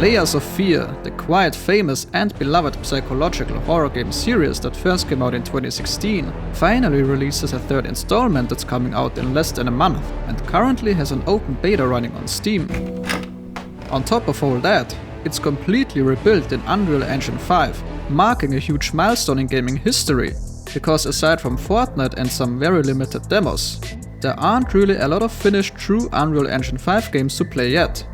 Layers of Fear, the quite famous and beloved psychological horror game series that first came out in 2016, finally releases a third installment that's coming out in less than a month and currently has an open beta running on Steam. On top of all that, it's completely rebuilt in Unreal Engine 5, marking a huge milestone in gaming history, because aside from Fortnite and some very limited demos, there aren't really a lot of finished true Unreal Engine 5 games to play yet.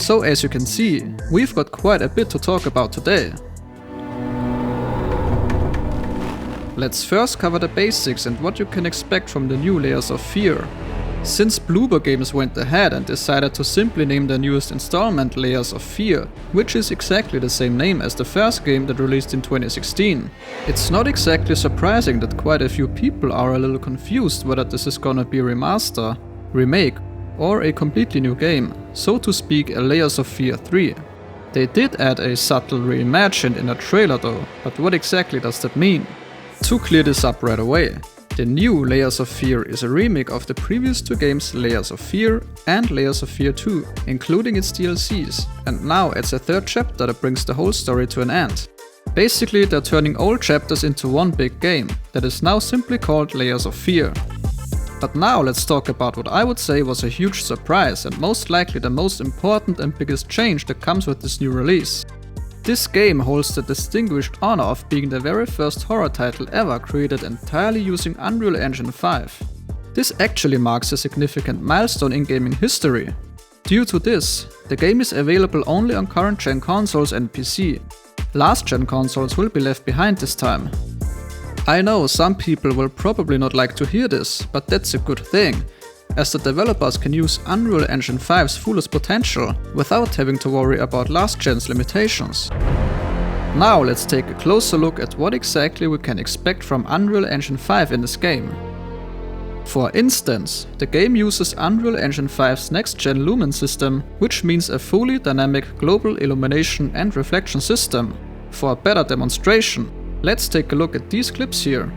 So as you can see, we've got quite a bit to talk about today. Let's first cover the basics and what you can expect from the new Layers of Fear. Since Bloober Games went ahead and decided to simply name their newest installment Layers of Fear, which is exactly the same name as the first game that released in 2016, it's not exactly surprising that quite a few people are a little confused whether this is gonna be a remaster, remake, or a completely new game, so to speak a Layers of Fear 3. They did add a subtle reimagined in a trailer though, but what exactly does that mean? To clear this up right away, the new Layers of Fear is a remake of the previous two games Layers of Fear and Layers of Fear 2, including its DLCs, and now it's a third chapter that brings the whole story to an end. Basically, they're turning old chapters into one big game that is now simply called Layers of Fear. But now let's talk about what I would say was a huge surprise and most likely the most important and biggest change that comes with this new release. This game holds the distinguished honor of being the very first horror title ever created entirely using Unreal Engine 5. This actually marks a significant milestone in gaming history. Due to this, the game is available only on current gen consoles and PC. Last gen consoles will be left behind this time. I know some people will probably not like to hear this, but that's a good thing, as the developers can use Unreal Engine 5's fullest potential without having to worry about last gen's limitations. Now let's take a closer look at what exactly we can expect from Unreal Engine 5 in this game. For instance, the game uses Unreal Engine 5's next-gen Lumen system, which means a fully dynamic global illumination and reflection system. For a better demonstration, let's take a look at these clips here.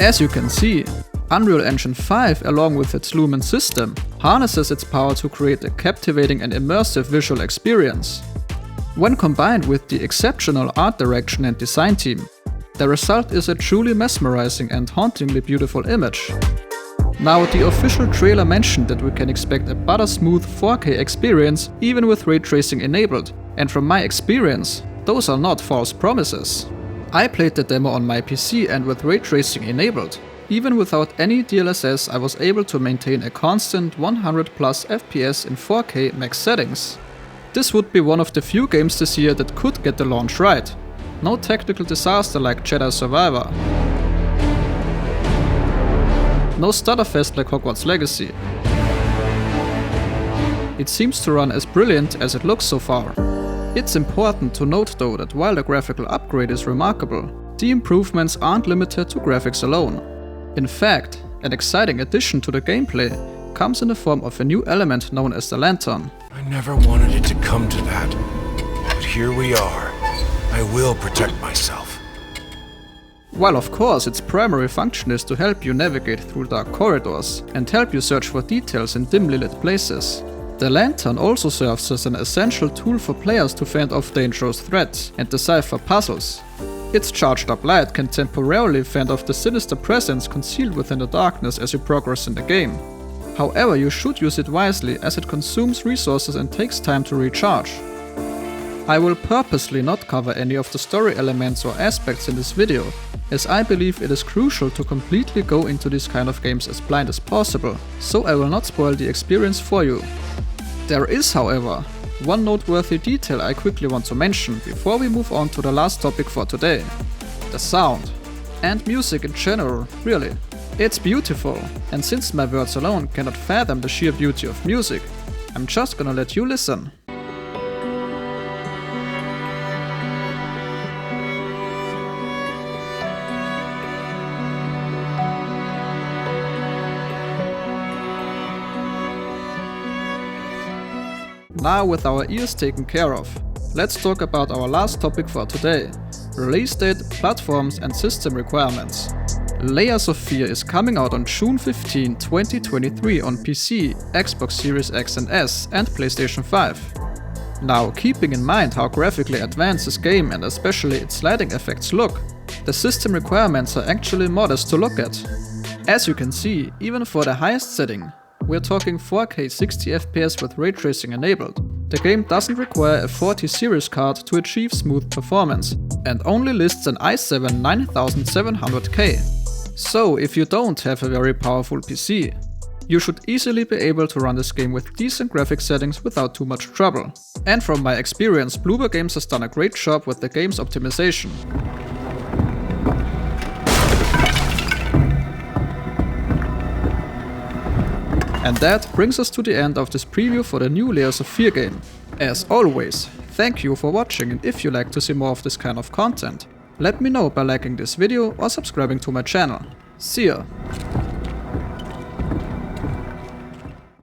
As you can see, Unreal Engine 5, along with its Lumen system, harnesses its power to create a captivating and immersive visual experience. When combined with the exceptional art direction and design team, the result is a truly mesmerizing and hauntingly beautiful image. Now, the official trailer mentioned that we can expect a butter-smooth 4K experience even with ray tracing enabled, and from my experience, those are not false promises. I played the demo on my PC and with ray tracing enabled. Even without any DLSS, I was able to maintain a constant 100+ FPS in 4K max settings. This would be one of the few games this year that could get the launch right. No technical disaster like Jedi Survivor. No stutterfest like Hogwarts Legacy. It seems to run as brilliant as it looks so far. It's important to note though that while the graphical upgrade is remarkable, the improvements aren't limited to graphics alone. In fact, an exciting addition to the gameplay comes in the form of a new element known as the lantern. I never wanted it to come to that, but here we are. I will protect myself. While of course its primary function is to help you navigate through dark corridors and help you search for details in dimly lit places, the lantern also serves as an essential tool for players to fend off dangerous threats and decipher puzzles. Its charged up light can temporarily fend off the sinister presence concealed within the darkness as you progress in the game. However, you should use it wisely as it consumes resources and takes time to recharge. I will purposely not cover any of the story elements or aspects in this video, as I believe it is crucial to completely go into these kind of games as blind as possible, so I will not spoil the experience for you. There is, however, one noteworthy detail I quickly want to mention before we move on to the last topic for today. The sound. And music in general, really. It's beautiful, and since my words alone cannot fathom the sheer beauty of music, I'm just gonna let you listen. Now with our ears taken care of, let's talk about our last topic for today. Release date, platforms and system requirements. Layers of Fear is coming out on June 15, 2023 on PC, Xbox Series X and S and PlayStation 5. Now, keeping in mind how graphically advanced this game and especially its lighting effects look, the system requirements are actually modest to look at. As you can see, even for the highest setting, we're talking 4K 60 FPS with ray tracing enabled. The game doesn't require a 40 series card to achieve smooth performance, and only lists an i7 9700K. So if you don't have a very powerful PC, you should easily be able to run this game with decent graphics settings without too much trouble. And from my experience, Bloober Games has done a great job with the game's optimization. And that brings us to the end of this preview for the new Layers of Fear game. As always, thank you for watching, and if you like to see more of this kind of content, let me know by liking this video or subscribing to my channel. See ya!